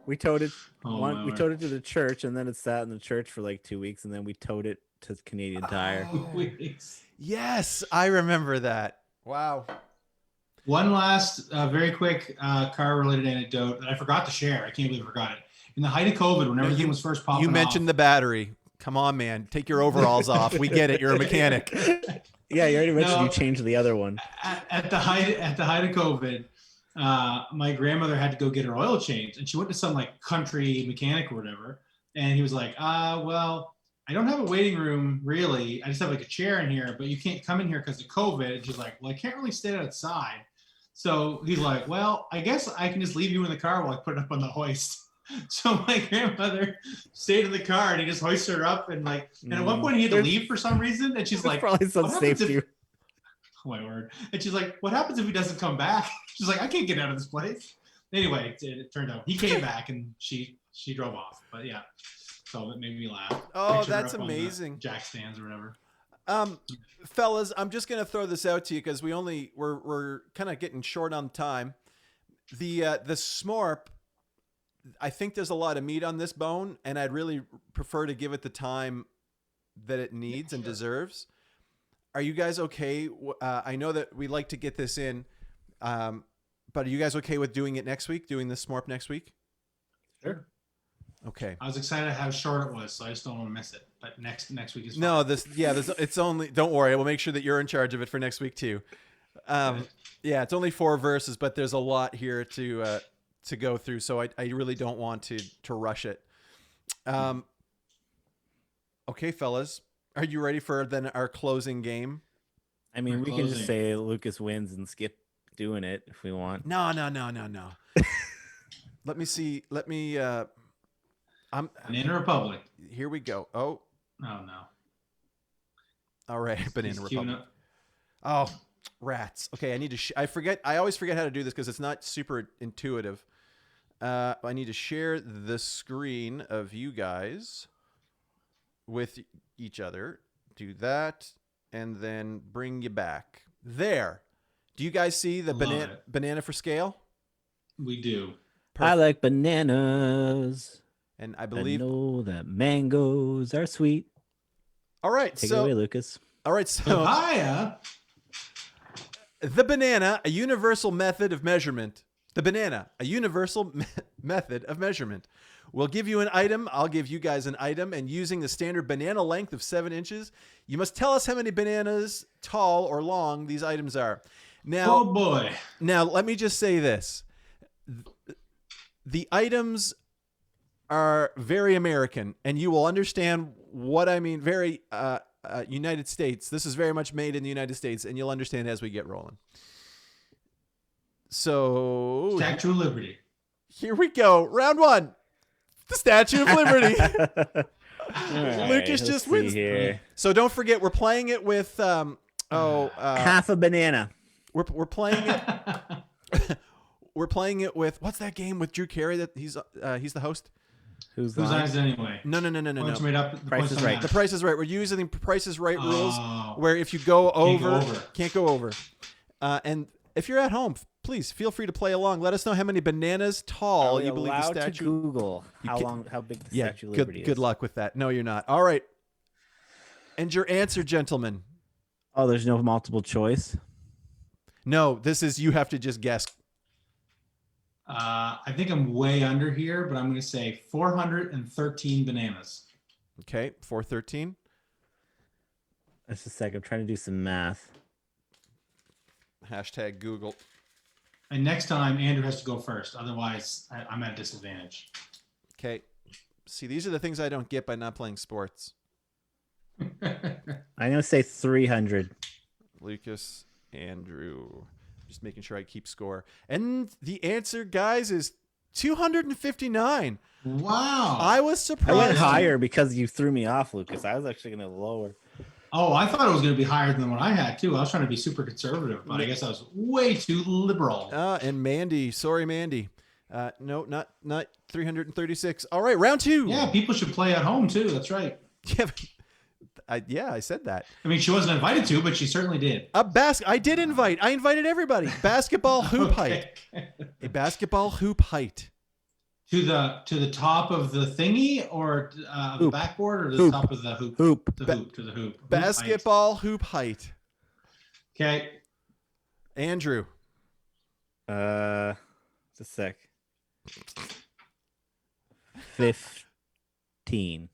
We towed it. Oh, we towed it to the church, and then it sat in the church for 2 weeks, and then we towed it to Canadian Tire. Weeks. Yes, I remember that. Wow. One last, very quick car-related anecdote that I forgot to share. I can't believe I forgot it. In the height of COVID, when everything was first popping You mentioned off, the battery. Come on, man. Take your overalls off. We get it. You're a mechanic. Yeah, you already mentioned No. you changed the other one. at the height of COVID, my grandmother had to go get her oil changed, and she went to some like country mechanic or whatever. And he was like, well, I don't have a waiting room really. I just have like a chair in here, but you can't come in here because of COVID. And she's like, well, I can't really stay outside. So he's like, well, I guess I can just leave you in the car while I put it up on the hoist. So my grandmother stayed in the car and he just hoisted her up and at one point he had to leave for some reason. And she's There's like, probably some what happens safety. oh my word. And she's like, what happens if he doesn't come back? She's like, I can't get out of this place. Anyway, it turned out he came back and she drove off. But yeah, so it made me laugh. Oh, Pictured her that's up on the amazing. jack stands or whatever. Fellas, I'm just gonna throw this out to you because we're kind of getting short on time. The smorp, I think there's a lot of meat on this bone, and I'd really prefer to give it the time that it needs and deserves. Are you guys okay? I know that we like to get this in, but are you guys okay with doing it next week? Doing the smorp next week? Sure. Okay. I was excited how short it was, so I just don't want to miss it. But next week is fine. No, it's only. Don't worry, we'll make sure that you're in charge of it for next week too. Yeah, it's only 4 verses, but there's a lot here to go through, so I really don't want to rush it. Okay, fellas, are you ready for then our closing game? I mean, We're we can just closing. say Lucas wins and skip doing it if we want. No. Let me see. Banana Republic. Here we go. Oh, Oh no. all right, Banana He's queuing Republic. up. Oh, rats. Okay, I need to. I always forget how to do this because it's not super intuitive. I need to share the screen of you guys with each other. Do that, and then bring you back. There. Do you guys see the Love it. banana for scale? We do. I like bananas. And I I believe. know that mangoes are sweet. All right. Take it away, Lucas. All right. So Papaya. the banana, a universal method of measurement. The banana, a universal method of measurement. We'll give you an item. I'll give you guys an item. And using the standard banana length of 7 inches, you must tell us how many bananas, tall or long, these items are. Now, Oh boy. Now, let me just say this. The items are very American, and you will understand what I mean. Very United States. This is very much made in the United States, and you'll understand as we get rolling. So, Statue of Liberty. here we go. Round 1. The Statue of Liberty. All Lucas let's just see wins. here. So don't forget, we're playing it with Half a banana. we're playing it. We're playing it with what's that game with Drew Carey that he's the host? Who's Whose lying? eyes anyway? No. Points made up. The Price points is don't Right. The matter. Price is Right. We're using the Price is Right rules Oh. where if you go Can't go over, over. can't go over. And if you're at home, please feel free to play along. Let us know how many bananas tall Are we you believe the allowed to statue. Google how big the Yeah, Statue of Liberty is? good luck with that. No, you're not. All right. And your answer, gentlemen. Oh, there's no multiple choice. No, this is you have to just guess. I think I'm way under here, but I'm going to say 413 bananas. Okay, 413. Just a sec. I'm trying to do some math. Hashtag Google. And next time, Andrew has to go first. Otherwise, I'm at a disadvantage. Okay. See, these are the things I don't get by not playing sports. I'm gonna say 300. Lucas, Andrew. Just making sure I keep score. And the answer, guys, is 259. Wow. I was I went surprised. higher because you threw me off, Lucas. I was actually gonna lower. Oh, I thought it was going to be higher than what I had, too. I was trying to be super conservative, but I guess I was way too liberal. And Mandy. Sorry, Mandy. No, not 336. All right, round 2. Yeah, people should play at home, too. That's right. Yeah, I said that. I mean, she wasn't invited to, but she certainly did. I did invite. I invited everybody. Basketball hoop height. Okay. A basketball hoop height. To the top of the thingy, or the Hoop. backboard, or the Hoop. top of the hoop? Hoop. To the hoop. Hoop height. Basketball hoop height. Okay. Andrew. Just a sec. 15.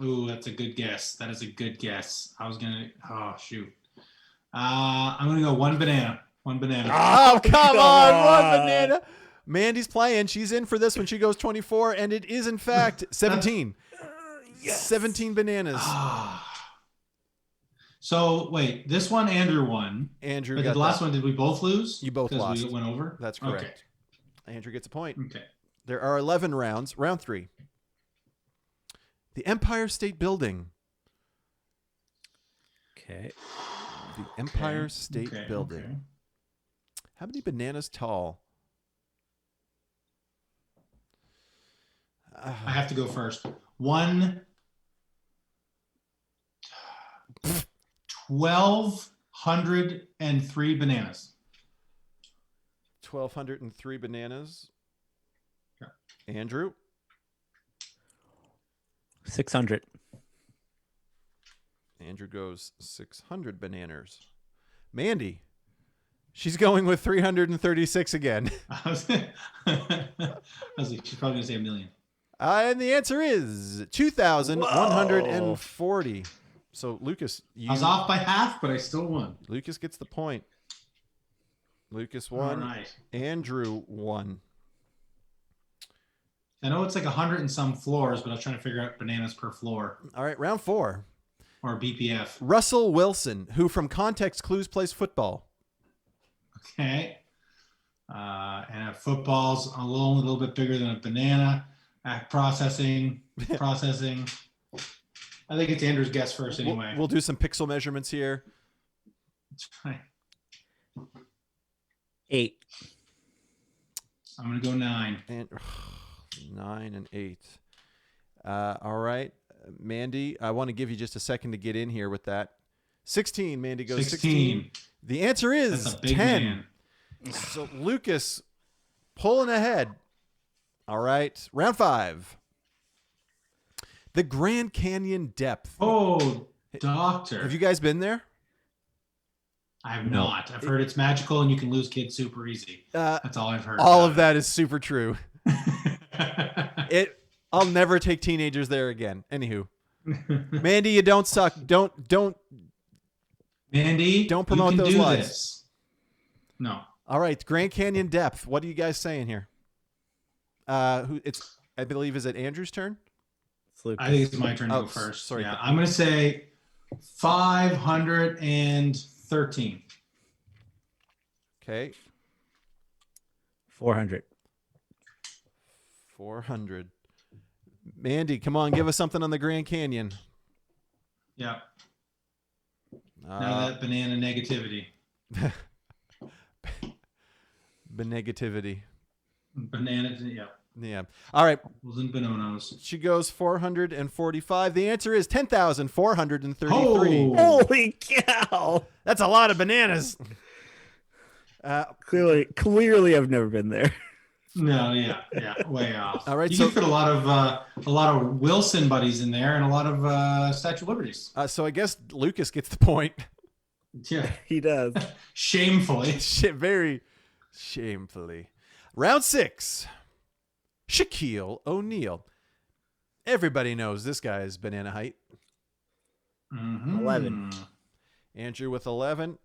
Ooh, that's a good guess. That is a good guess. I was gonna. Oh shoot. I'm gonna go one banana. One banana. Oh, come on. One God. banana. Mandy's playing. She's in for this when she goes 24, and it is, in fact, 17. Yes. 17 bananas. Ah. So wait, this one Andrew won. Andrew But got the last that. one, did we both lose? You both lost. Because we went over? That's correct. Andrew gets a point. Okay. There are 11 rounds. Round 3. The Empire State Building. Okay. The Empire Okay. State Okay, Building. okay. How many bananas tall? I have to go first. 1,203 bananas. 1,203 bananas. Yeah. Andrew. 600. Andrew goes 600 bananas. Mandy. She's going with 336 again. I was like, she's probably gonna say 1 million. And the answer is 2,140. So Lucas, I was off by half, but I still won. Lucas gets the point. Lucas All won. right. Andrew won. I know it's like 100 and some floors, but I was trying to figure out bananas per floor All right, round 4. or BPF. Russell Wilson, who from Context Clues plays football. Okay. And a football's a little bit bigger than a banana. Processing. I think it's Andrew's guess first anyway. We'll do some pixel measurements here. That's fine. 8. I'm gonna go 9. And 9 and 8. All right, Mandy, I want to give you just a second to get in here with that. 16. Mandy goes 16. The answer is That's a big 10. man. So Lucas pulling ahead. All right, round 5. The Grand Canyon Depth. Oh, doctor. Have you guys been there? I have No. not. I've heard it's magical and you can lose kids super easy. That's all I've heard. All about of that is super true. it. I'll never take teenagers there again. Anywho, Mandy, you don't suck. Don't Mandy, Don't promote you can those do lies. This. No. All right, Grand Canyon Depth. What are you guys saying here? I believe, is it Andrew's turn? It's Lucas. I think it's my turn to Oh, go first. sorry. Yeah, I'm going to say 513. Okay, 400. 400. Mandy, come on, give us something on the Grand Canyon. Yeah. Now that banana negativity. Benegativity. Banana, yeah. Yeah. All right. Wasn't bananas. She goes 445. The answer is 10,433. Oh! Holy cow! That's a lot of bananas. Clearly, I've never been there. No, yeah, way off. All right, you so- can fit a lot of Wilson buddies in there and a lot of Statue of Liberties. So I guess Lucas gets the point. Yeah, He does. shamefully. Very shamefully. Round 6. Shaquille O'Neal. Everybody knows this guy's banana height. 11. Andrew with 11.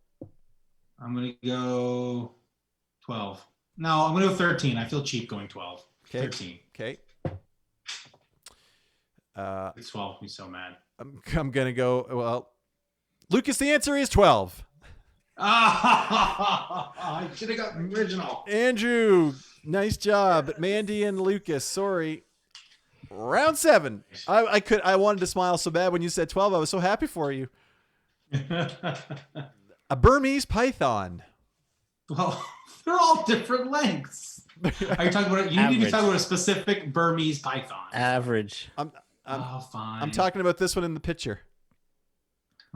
I'm gonna go 12. No, I'm gonna go 13. I feel cheap going 12. Okay. 13. Okay. It's 12. He's so mad. I'm going to go, well, Lucas, the answer is 12. I should have got the original. Andrew, nice job. Mandy and Lucas, sorry. Round 7. I wanted to smile so bad when you said 12. I was so happy for you. A Burmese python. Well, they're all different lengths. Are you talking about? You need to Average. talk about a specific Burmese python. Average. Oh, fine. I'm talking about this one in the picture.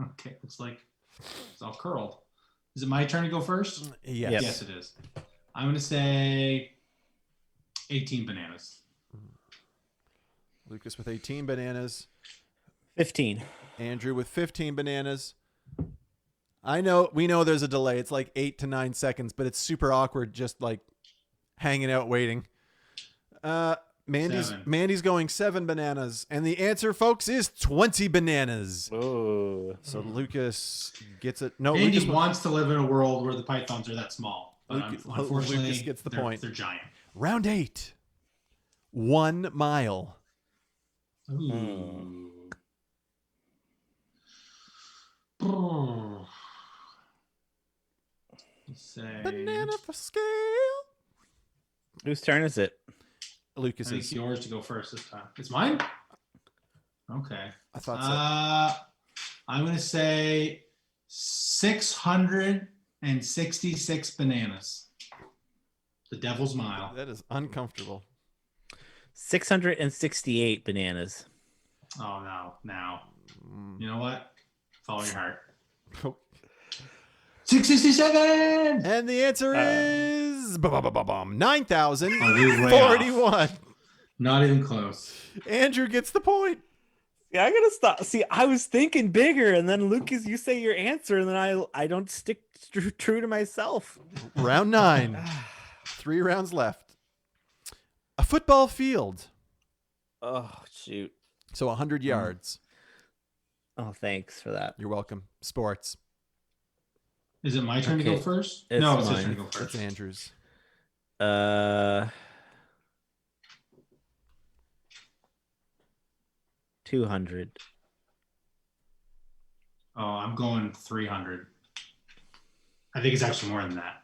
Okay, looks like it's all curled. Is it my turn to go first? Yes. Yep. Yes, it is. I'm going to say 18 bananas. Lucas with 18 bananas. 15. Andrew with 15 bananas. I know. We know there's a delay. It's like 8 to 9 seconds, but it's super awkward just like hanging out waiting. Seven. Mandy's going 7 bananas. And the answer, folks, is 20 bananas. Oh. So Lucas gets it. No, Andy Lucas wants to live in a world where the pythons are that small. But Lucas- unfortunately, Lucas gets the they're, point. They're giant. Round 8. 1 mile. Ooh. Let's say Banana for scale. Whose turn is it? I Lucas think it's is. yours to go first this time. It's mine? Okay. I thought so. I'm going to say 666 bananas. The Devil's Mile. That is uncomfortable. 668 bananas. Oh, no. Now. You know what? Follow your heart. 667! And the answer is 9,041. Oh, we were way off. Not even close. Andrew gets the point. Yeah, I gotta stop. See, I was thinking bigger, and then Lucas, you say your answer, and then I don't stick true to myself. Round 9. 3 rounds left. A football field. Oh shoot! So 100 yards. Oh, thanks for that. You're welcome. Sports. Is it my turn to go Okay. first? It's No, it's his mine. turn to go That's first. Andrew's. 200. Oh, I'm going 300. I think it's actually more than that.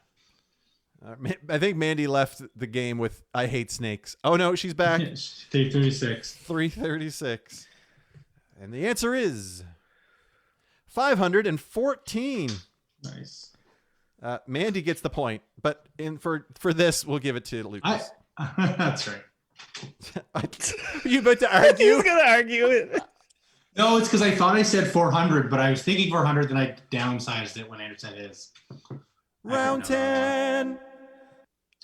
I think Mandy left the game with I hate snakes. Oh no, she's back. 336. 336. And the answer is 514. Nice. Mandy gets the point, but for this, we'll give it to Lucas. That's right. You about to argue? He's gonna argue it. No, it's because I thought I said 400, but I was thinking 400, then I downsized it when Andrew said his. Round 10.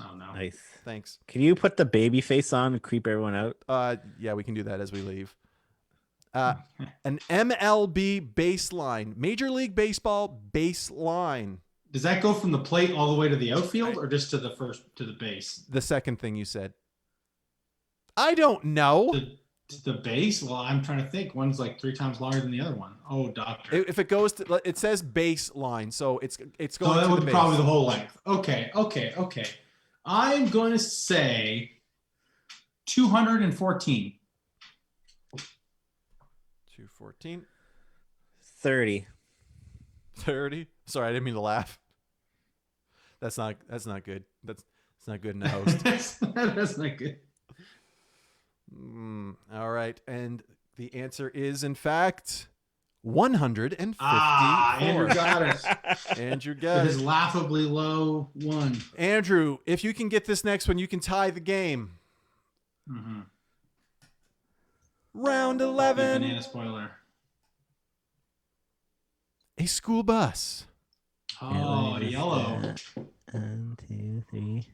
Oh, no. Nice. Thanks. Can you put the baby face on and creep everyone out? Yeah, we can do that as we leave. An MLB baseline, Major League Baseball baseline. Does that go from the plate all the way to the outfield or just to the base? The second thing you said. I don't know. The base? Well, I'm trying to think. One's like 3 times longer than the other one. Oh, doctor. If it goes to, it says baseline, so it's going So that to would the be base. probably the whole length. Okay. I'm going to say 214. 214. 30. 30. Sorry, I didn't mean to laugh. That's not good. That's not good in a host. That's not good. All right, and the answer is in fact 154. Andrew got it. Andrew With got his it. laughably low one. Andrew, if you can get this next one, you can tie the game. Mm-hmm. Round 11. Banana spoiler. A school bus. Oh, yellow. 1, 2, 3.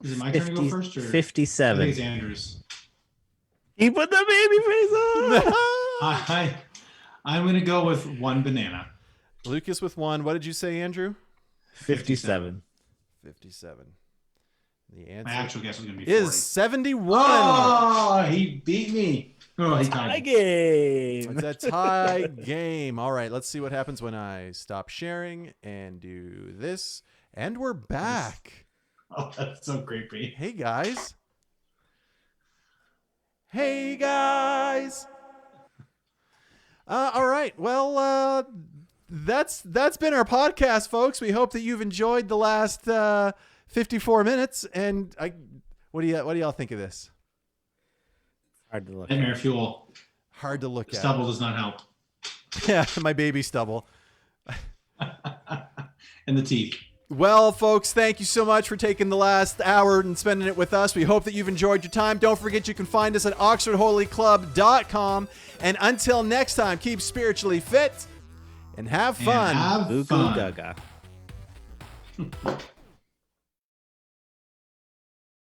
Is it my turn to go first? Or? I think 57. it's Andrew's. He put the baby face on. I'm going to go with 1 banana. Lucas with 1. What did you say, Andrew? 57. 57. The My answer actual guess was going to be 40. is 71. Oh, he beat me. Oh, he Tie tied me. game. It's a tie game. All right, let's see what happens when I stop sharing and do this. And we're back. Oh, that's so creepy. Hey, guys. Hey, guys. All right. Well, that's been our podcast, folks. We hope that you've enjoyed the last 54 minutes. And what do y'all think of this? Hard to look. Nightmare fuel. Hard to look at. Stubble does not help. Yeah, my baby stubble. And the teeth. Well, folks, thank you so much for taking the last hour and spending it with us. We hope that you've enjoyed your time. Don't forget you can find us at oxfordholyclub.com. And until next time, keep spiritually fit and have fun. And have Goo fun. goo gaga.